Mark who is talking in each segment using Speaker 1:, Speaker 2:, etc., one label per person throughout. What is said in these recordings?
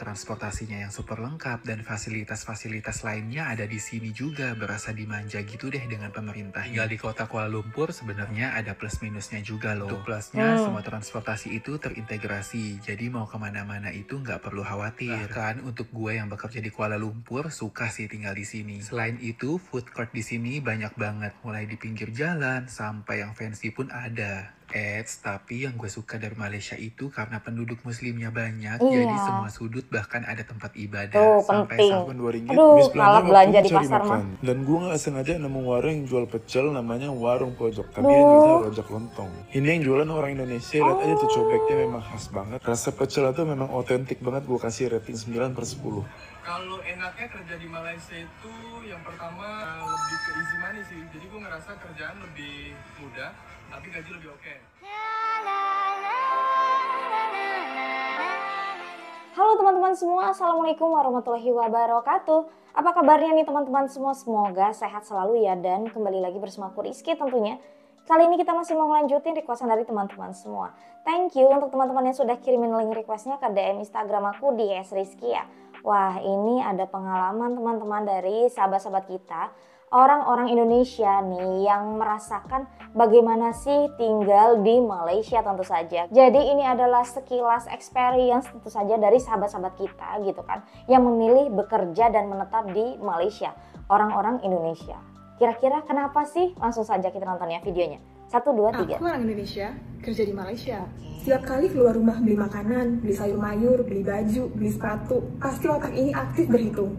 Speaker 1: transportasinya yang super lengkap dan fasilitas-fasilitas lainnya ada di sini juga. Berasa dimanja gitu deh dengan pemerintah. Tinggal di kota Kuala Lumpur sebenarnya ada plus minusnya juga loh. Untuk plusnya, semua transportasi itu terintegrasi. Jadi mau kemana-mana itu nggak perlu khawatir. Bahkan untuk gue yang bekerja di Kuala Lumpur, suka sih tinggal di sini. Selain itu, food court di sini banyak banget. Mulai di pinggir jalan sampai yang fancy pun ada. Tapi yang gue suka dari Malaysia itu karena penduduk muslimnya banyak, jadi semua sudut bahkan ada tempat ibadah.
Speaker 2: Tuh,
Speaker 1: Sampai
Speaker 2: penting.
Speaker 1: sampai
Speaker 3: RM2
Speaker 2: Aduh,
Speaker 3: habis
Speaker 2: malah
Speaker 3: waktu
Speaker 2: belanja di
Speaker 3: cari
Speaker 2: pasar
Speaker 3: makan.
Speaker 2: mah.
Speaker 3: Dan gue gak sengaja nemu warung yang jual pecel namanya Warung Pojok, tapi yang jualnya rojak lontong. Ini yang jualan orang Indonesia, lihat aja tuh cobeknya memang khas banget. Rasa pecel itu memang otentik banget, gue kasih rating 9/10.
Speaker 4: Kalau enaknya kerja di Malaysia itu yang pertama lebih ke easy money sih. Jadi gue ngerasa kerjaan lebih mudah, tapi gaji lebih oke.
Speaker 2: Halo teman-teman semua, Assalamualaikum warahmatullahi wabarakatuh. Apa kabarnya nih teman-teman semua? Semoga sehat selalu ya, dan kembali lagi bersama aku Rizky tentunya. Kali ini kita masih mau ngelanjutin requestan dari teman-teman semua. Thank you untuk teman-teman yang sudah kirimin link requestnya ke DM Instagram aku di @rizky ya. Wah, ini ada pengalaman teman-teman dari sahabat-sahabat kita, orang-orang Indonesia nih yang merasakan bagaimana sih tinggal di Malaysia tentu saja. Jadi ini adalah sekilas experience tentu saja dari sahabat-sahabat kita gitu kan, yang memilih bekerja dan menetap di Malaysia, orang-orang Indonesia. Kira-kira kenapa sih? Langsung saja kita nonton ya videonya. 1, 2, 3.
Speaker 5: Aku orang Indonesia, kerja di Malaysia. Setiap kali keluar rumah beli makanan, beli sayur mayur, beli baju, beli sepatu, pasti otak ini aktif berhitung.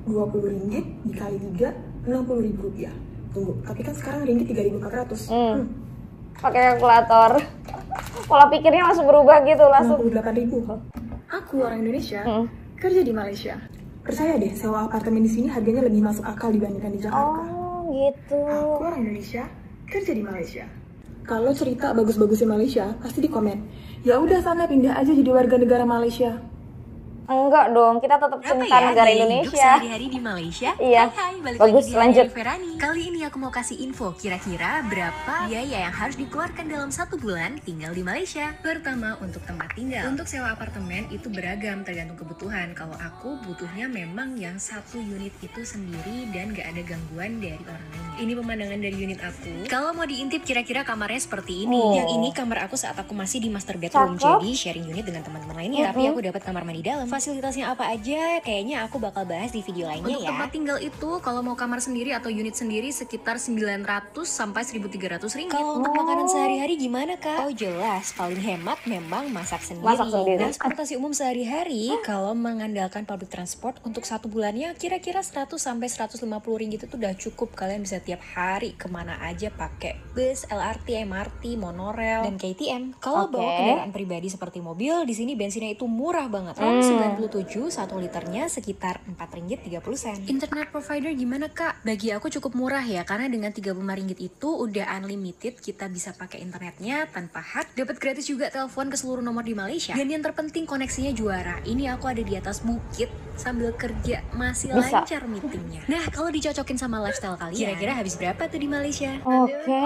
Speaker 5: RM20 dikali 3, RM60.000. Tunggu, tapi kan sekarang ringgit 3.400.
Speaker 2: Pakai kalkulator. Pola pikirnya langsung berubah gitu, langsung.
Speaker 5: 68.000. Aku orang Indonesia, kerja di Malaysia. Percaya deh, sewa apartemen di sini harganya lebih masuk akal dibandingkan di Jakarta.
Speaker 2: Oh, gitu.
Speaker 5: Aku orang Indonesia, kerja di Malaysia. Kalau cerita bagus-bagusnya Malaysia, pasti di komen. Ya udah sana pindah aja jadi warga negara Malaysia.
Speaker 2: Enggak dong, kita tetap cinta negara Indonesia.
Speaker 6: Hidup sehari-hari di Malaysia.
Speaker 2: Iya.
Speaker 6: Hai, balik
Speaker 2: Bagus,
Speaker 6: lagi di
Speaker 2: lanjut.
Speaker 6: Hari Ferani. Kali ini aku mau kasih info kira-kira berapa biaya yang harus dikeluarkan dalam 1 bulan tinggal di Malaysia. Pertama, untuk tempat tinggal. Untuk sewa apartemen itu beragam tergantung kebutuhan. Kalau aku butuhnya memang yang 1 unit itu sendiri dan gak ada gangguan dari orang lainnya. Ini pemandangan dari unit aku. Kalau mau diintip kira-kira kamarnya seperti ini. Yang ini kamar aku saat aku masih di master bedroom.
Speaker 2: Cakep.
Speaker 6: Jadi sharing unit dengan teman-teman lainnya. Tapi aku dapat kamar mandi dalam. Fasilitasnya apa aja kayaknya aku bakal bahas di video lainnya. Untuk tempat tinggal itu kalau mau kamar sendiri atau unit sendiri sekitar 900 sampai 1.300 ringgit. Kalau untuk makanan sehari-hari gimana kak? Oh jelas, paling hemat memang masak sendiri.
Speaker 2: Masak sendiri.
Speaker 6: Transportasi umum sehari-hari kalau mengandalkan public transport untuk 1 bulannya kira-kira 100 sampai 150 ringgit itu udah cukup. Kalian bisa tiap hari kemana aja pakai bus, LRT, MRT, monorail, dan KTM. Kalau bawa kendaraan pribadi seperti mobil, di sini bensinnya itu murah banget. RON 97 1 liternya sekitar RM4.30. Internet provider gimana kak? Bagi aku cukup murah ya, karena dengan RM35 itu udah unlimited, kita bisa pakai internetnya tanpa hak, dapat gratis juga telepon ke seluruh nomor di Malaysia, dan yang terpenting koneksinya juara. Ini aku ada di atas bukit sambil kerja, masih lancar meetingnya. Nah kalau dicocokin sama lifestyle kalian, kira-kira habis berapa tuh di Malaysia?
Speaker 2: Oke.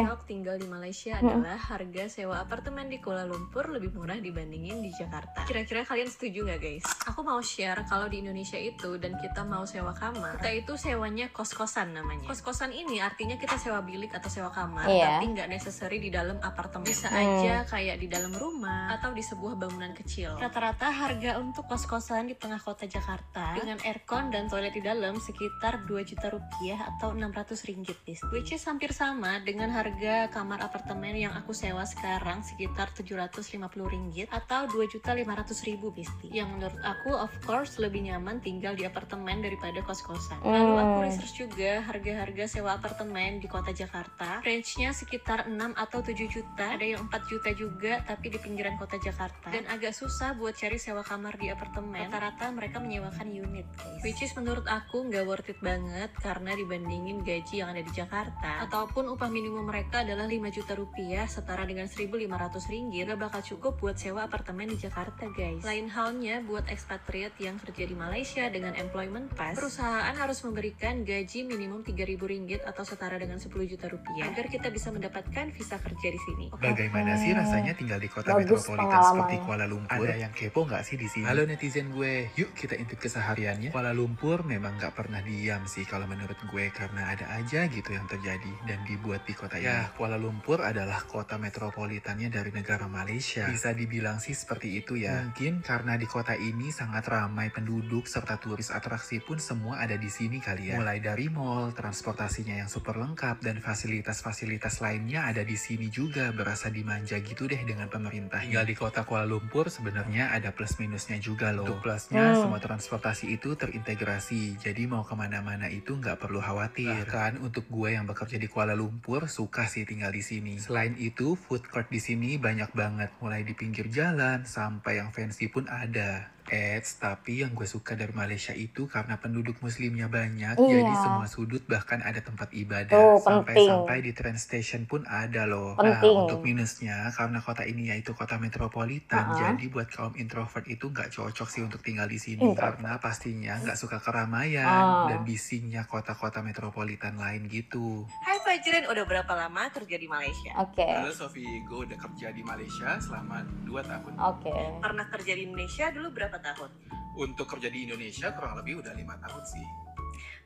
Speaker 7: Shock tinggal di Malaysia adalah harga sewa apartemen di Kuala Lumpur lebih murah dibandingin di Jakarta. Kira-kira kalian setuju nggak guys? Aku mau share kalau di Indonesia itu dan kita mau sewa kamar, kita itu sewanya kos-kosan namanya. Kos-kosan ini artinya kita sewa bilik atau sewa kamar, tapi nggak necessary di dalam apartemen. Bisa aja kayak di dalam rumah atau di sebuah bangunan kecil. Rata-rata harga untuk kos-kosan di tengah kota Jakarta dengan aircon dan toilet di dalam sekitar 2 juta rupiah atau 600 ringgit, which is hampir sama dengan harga kamar apartemen yang aku sewa sekarang sekitar 750 ringgit atau 2.500.000 Bisti. Yang menurut aku of course lebih nyaman tinggal di apartemen daripada kos-kosan. Lalu aku research juga harga-harga sewa apartemen di kota Jakarta, range-nya sekitar 6 atau 7 juta, ada yang 4 juta juga tapi di pinggiran kota Jakarta, dan agak susah buat cari sewa kamar di apartemen. Rata-rata mereka menyewakan unit guys, which is menurut aku nggak worth it banget karena dibandingin gaji yang ada di Jakarta ataupun upah minimum mereka adalah 5 juta rupiah setara dengan 1.500 ringgit, gak bakal cukup buat sewa apartemen di Jakarta guys. Lain halnya Karena buat ekspatriat yang kerja di Malaysia dengan employment pass, perusahaan harus memberikan gaji minimum Rp3.000 atau setara dengan 10 juta rupiah agar kita bisa mendapatkan visa kerja di sini.
Speaker 1: Bagaimana sih rasanya tinggal di kota
Speaker 2: Bagus
Speaker 1: metropolitan seperti
Speaker 2: pengalamannya.
Speaker 1: Kuala Lumpur? Ada yang kepo nggak sih di sini? Halo netizen gue, yuk kita intip kesehariannya. Kuala Lumpur memang nggak pernah diam sih kalau menurut gue, karena ada aja gitu yang terjadi dan dibuat di kota ini. Ya, Kuala Lumpur adalah kota metropolitannya dari negara Malaysia. Bisa dibilang sih seperti itu ya. Mungkin karena di kota ini sangat ramai penduduk serta turis atraksi pun semua ada di sini kali ya. Mulai dari mall, transportasinya yang super lengkap dan fasilitas-fasilitas lainnya ada di sini juga. Berasa dimanja gitu deh dengan pemerintah. Tinggal di kota Kuala Lumpur sebenarnya ada plus minusnya juga loh. Untuk plusnya semua transportasi itu terintegrasi. Jadi mau kemana-mana itu nggak perlu khawatir. Bahkan untuk gue yang bekerja di Kuala Lumpur suka sih tinggal di sini. Selain itu food court di sini banyak banget. Mulai di pinggir jalan sampai yang fancy pun ada. Tapi yang gue suka dari Malaysia itu karena penduduk muslimnya banyak, jadi
Speaker 2: Iya.
Speaker 1: semua sudut bahkan ada tempat ibadah.
Speaker 2: Tuh,
Speaker 1: Sampai-sampai di train station pun ada loh. Nah,
Speaker 2: Penting.
Speaker 1: untuk minusnya karena kota ini yaitu kota metropolitan, jadi buat kaum introvert itu nggak cocok sih untuk tinggal di sini.
Speaker 2: Introvert.
Speaker 1: Karena pastinya nggak suka keramaian dan bisingnya kota-kota metropolitan lain gitu.
Speaker 8: Hai Fajrin, udah berapa lama kerja di Malaysia?
Speaker 2: Oke.
Speaker 4: Halo Sofi, gue udah kerja di Malaysia selama 2 tahun.
Speaker 2: Oke.
Speaker 8: Pernah kerja di Indonesia dulu berapa tahun?
Speaker 4: Untuk kerja di Indonesia kurang lebih udah 5 tahun sih.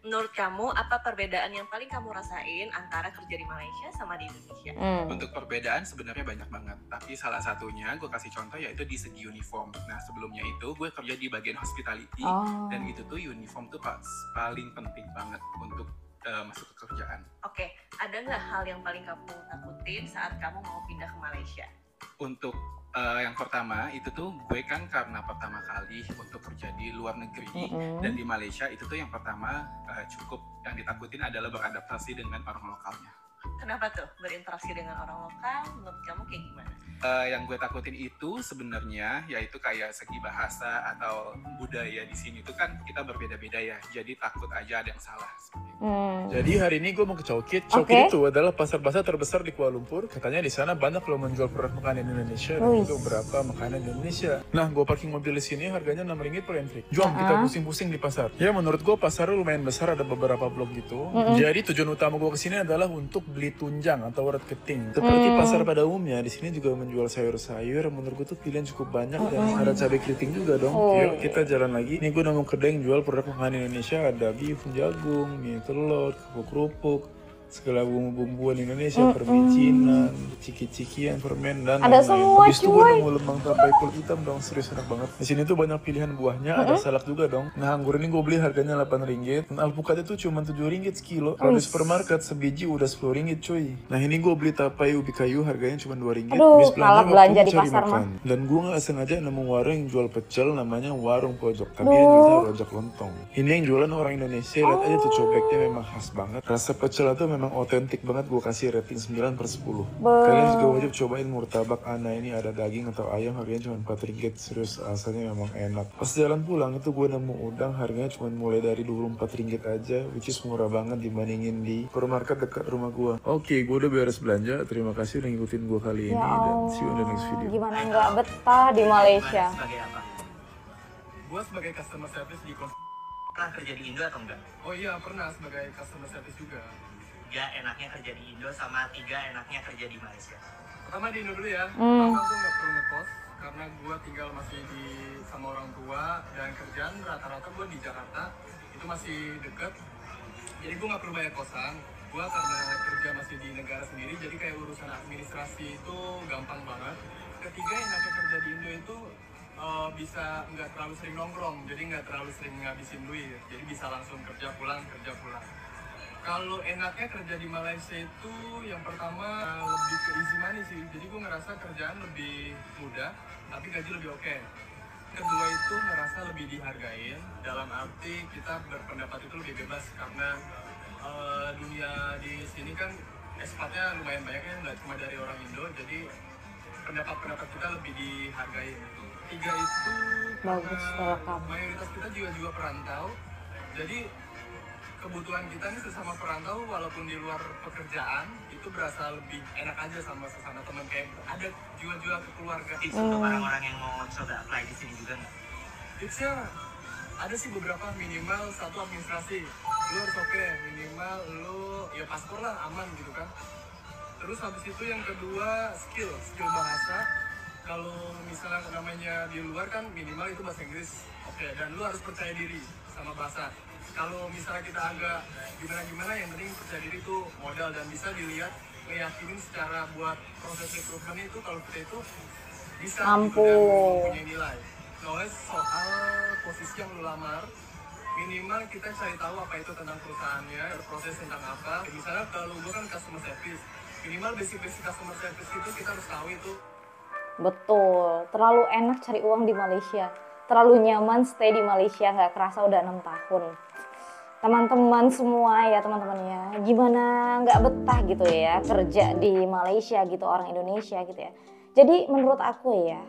Speaker 8: Menurut kamu, apa perbedaan yang paling kamu rasain antara kerja di Malaysia sama di Indonesia?
Speaker 4: Untuk perbedaan sebenarnya banyak banget, tapi salah satunya gue kasih contoh yaitu di segi uniform. Nah sebelumnya itu gue kerja di bagian hospitality, dan itu tuh uniform tuh paling penting banget untuk masuk ke kerjaan.
Speaker 8: Oke, ada nggak hal yang paling kamu takutin saat kamu mau pindah ke Malaysia?
Speaker 4: Untuk yang pertama itu tuh gue kan karena pertama kali untuk kerja di luar negeri dan di Malaysia itu tuh yang pertama cukup yang ditakutin adalah beradaptasi dengan orang lokalnya.
Speaker 8: Kenapa tuh berinteraksi dengan orang lokal? Menurut kamu kayak gimana?
Speaker 4: Yang gue takutin itu sebenarnya yaitu kayak segi bahasa atau budaya di sini tuh kan kita berbeda-beda ya, jadi takut aja ada yang salah.
Speaker 3: Jadi hari ini gue mau ke Chowkit.
Speaker 2: Oke.
Speaker 3: Chowkit itu adalah pasar-pasar terbesar di Kuala Lumpur. Katanya di sana banyak loh menjual produk makanan Indonesia dan juga beberapa makanan Indonesia. Nah, gue parking mobil di sini harganya Rp6 per entry. Jom kita pusing-pusing di pasar. Ya menurut gue pasar lumayan besar, ada beberapa blok gitu. Jadi tujuan utama gue kesini adalah untuk beli tunjang atau urat keting. Seperti pasar pada umumnya, di sini juga menjual sayur-sayur. Menurut gue tuh pilihan cukup banyak dan ada cabai keriting juga dong. Yuk kita jalan lagi. Nih gue nemu kedai yang jual produk makanan Indonesia. Ada beef, jagung, mie telur, kerupuk-kerupuk, segala bumbu-bumbuan Indonesia, permicinan, ciki-cikian, permen, dan
Speaker 2: Ada
Speaker 3: lain-lain.
Speaker 2: semua,
Speaker 3: Habis itu gue
Speaker 2: cuy.
Speaker 3: nemu lemang tapai kulit hitam dong, serius enak banget. Di sini tuh banyak pilihan buahnya, ada salak juga dong. Nah, anggur ini gue beli harganya Rp8. Dan alpukat itu cuma Rp7 sekilo. Kalau di supermarket sebiji udah Rp10 cuy. Nah, ini gue beli tapai ubi kayu harganya cuma Rp2.
Speaker 2: Aduh,
Speaker 3: Habis
Speaker 2: kalau
Speaker 3: waktu
Speaker 2: belanja di
Speaker 3: cari
Speaker 2: pasar
Speaker 3: makan.
Speaker 2: mah.
Speaker 3: Dan gue gak sengaja nemu warung yang jual pecel namanya Warung Pojok. Tapi yang jualnya rojak lontong. Ini yang jualan orang Indonesia, lihat aja tuh cobeknya memang khas banget. Rasa pecel itu memang otentik banget, gue kasih rating 9/10. Kalian juga wajib cobain murtabak Ana, ini ada daging atau ayam, harganya cuma Rp4. Serius, rasanya memang enak. Pas jalan pulang itu gue nemu udang, harganya cuma mulai dari Rp24 aja, which is murah banget dibandingin di supermarket dekat rumah gue. Oke, gue udah beres belanja. Terima kasih udah ngikutin gue kali ini, dan see you in the next video.
Speaker 2: Gimana nggak betah di Malaysia?
Speaker 8: Sebagai apa?
Speaker 4: Gue sebagai customer service di
Speaker 8: Pernah kerja di Indo atau enggak?
Speaker 4: Oh iya pernah sebagai customer service juga.
Speaker 8: 3 enaknya kerja di Indo sama 3 enaknya kerja di Malaysia.
Speaker 4: Pertama di Indo dulu ya. Pertama gue nggak perlu ngekos karena gue tinggal masih sama orang tua dan kerjaan rata-rata gue di Jakarta itu masih deket. Jadi gue nggak perlu bayar kosan. Gue karena kerja masih di negara sendiri, jadi kayak urusan administrasi itu gampang banget. Ketiga enaknya kerja di Indo itu bisa nggak terlalu sering nongkrong, jadi nggak terlalu sering ngabisin duit, jadi bisa langsung kerja pulang. Kalau enaknya kerja di Malaysia itu yang pertama lebih ke easy money sih, jadi gue ngerasa kerjaan lebih mudah, tapi gaji lebih oke. Kedua itu ngerasa lebih dihargain, dalam arti kita berpendapat itu lebih bebas karena dunia di sini kan expatnya lumayan banyak ya, nggak cuma dari orang Indo, jadi pendapat kita lebih dihargai. Tiga itu
Speaker 2: Bagus, welcome.
Speaker 4: mayoritas kita juga perantau, jadi kebutuhan kita nih sesama perantau walaupun di luar pekerjaan itu berasa lebih enak aja sama sesama teman, kayak ada jiwa-jiwa kekeluargaan.
Speaker 8: Tips untuk orang-orang yang mau coba apply di sini juga nggak?
Speaker 4: tipsnya ada sih beberapa. Minimal satu administrasi, lu harus oke, minimal lu ya paspor lah aman gitu kan. Terus habis itu yang kedua skill bahasa. Kalau misalnya namanya di luar kan minimal itu bahasa Inggris, oke, dan lu harus percaya diri sama bahasa. Kalau misalnya kita agak gimana-gimana, yang penting percaya diri itu modal dan bisa dilihat, ngeyakinin secara buat proses rekrutmen itu kalau kita itu bisa gitu, dan mempunyai nilai. Soalnya soal posisi yang lu lamar, minimal kita cari tahu apa itu tentang perusahaannya, berproses tentang apa. Misalnya kalau gue kan customer service, minimal basic-basic customer service itu kita harus tahu itu.
Speaker 2: Betul, terlalu enak cari uang di Malaysia, terlalu nyaman stay di Malaysia, nggak kerasa udah 6 tahun. Teman-teman semua ya teman-teman ya, gimana nggak betah gitu ya kerja di Malaysia gitu, orang Indonesia gitu ya. Jadi menurut aku ya,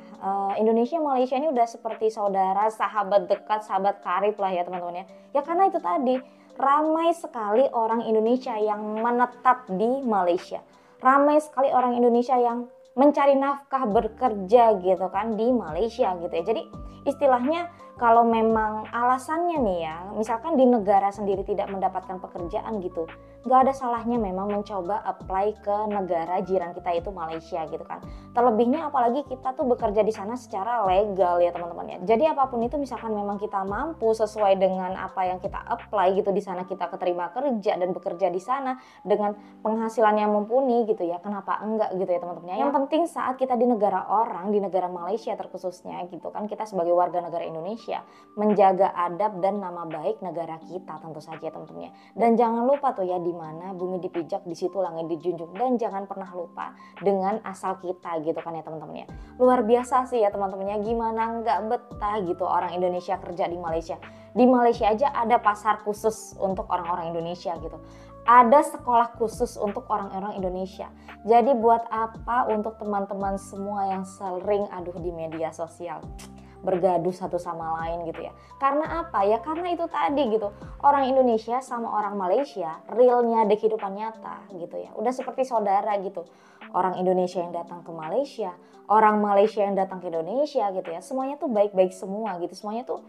Speaker 2: Indonesia Malaysia ini udah seperti saudara, sahabat dekat, sahabat karib lah ya teman-teman ya. Ya karena itu tadi, ramai sekali orang Indonesia yang menetap di Malaysia. Ramai sekali orang Indonesia yang mencari nafkah bekerja gitu kan di Malaysia gitu ya. Jadi istilahnya kalau memang alasannya nih ya, misalkan di negara sendiri tidak mendapatkan pekerjaan gitu, nggak ada salahnya memang mencoba apply ke negara jiran kita itu Malaysia gitu kan. Terlebihnya apalagi kita tuh bekerja di sana secara legal ya teman-teman ya. Jadi apapun itu misalkan memang kita mampu sesuai dengan apa yang kita apply gitu di sana, kita keterima kerja dan bekerja di sana dengan penghasilan yang mumpuni gitu ya, kenapa enggak gitu ya teman-teman ya. Yang penting saat kita di negara orang, di negara Malaysia terkhususnya gitu kan, kita sebagai warga negara Indonesia menjaga adab dan nama baik negara kita tentu saja teman-teman ya. Dan jangan lupa tuh ya, di mana bumi dipijak di situ langit dijunjung, dan jangan pernah lupa dengan asal kita gitu kan ya teman-teman ya. Luar biasa sih ya teman-teman ya, gimana nggak betah gitu orang Indonesia kerja di Malaysia. Di Malaysia aja ada pasar khusus untuk orang-orang Indonesia gitu. Ada sekolah khusus untuk orang-orang Indonesia. Jadi buat apa untuk teman-teman semua yang sering aduh di media sosial bergaduh satu sama lain gitu ya. Karena apa ya? Karena itu tadi gitu. Orang Indonesia sama orang Malaysia realnya di kehidupan nyata gitu ya. Udah seperti saudara gitu. Orang Indonesia yang datang ke Malaysia, orang Malaysia yang datang ke Indonesia gitu ya. Semuanya tuh baik-baik semua gitu. Semuanya tuh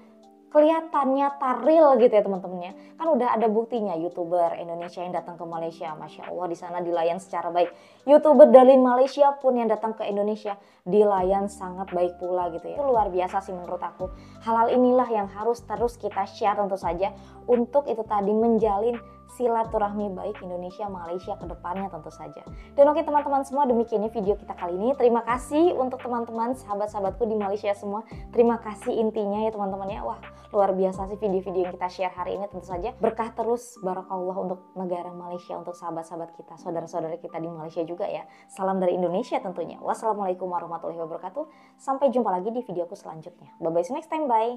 Speaker 2: kelihatan nyata real gitu ya teman-teman ya. Kan udah ada buktinya YouTuber Indonesia yang datang ke Malaysia, Masya Allah di sana dilayan secara baik. YouTuber dari Malaysia pun yang datang ke Indonesia dilayan sangat baik pula gitu ya. Itu luar biasa sih menurut aku. Hal-hal inilah yang harus terus kita share tentu saja untuk itu tadi menjalin silaturahmi baik Indonesia Malaysia ke depannya tentu saja. Dan oke teman-teman semua, demikian video kita kali ini. Terima kasih untuk teman-teman sahabat-sahabatku di Malaysia semua. Terima kasih intinya ya teman-teman ya. Wah, luar biasa sih video-video yang kita share hari ini tentu saja. Berkah terus, barakallah untuk negara Malaysia, untuk sahabat-sahabat kita, saudara-saudara kita di Malaysia juga ya. Salam dari Indonesia tentunya. Wassalamualaikum warahmatullahi wabarakatuh. Sampai jumpa lagi di videoku selanjutnya. Bye bye, see you next time, bye.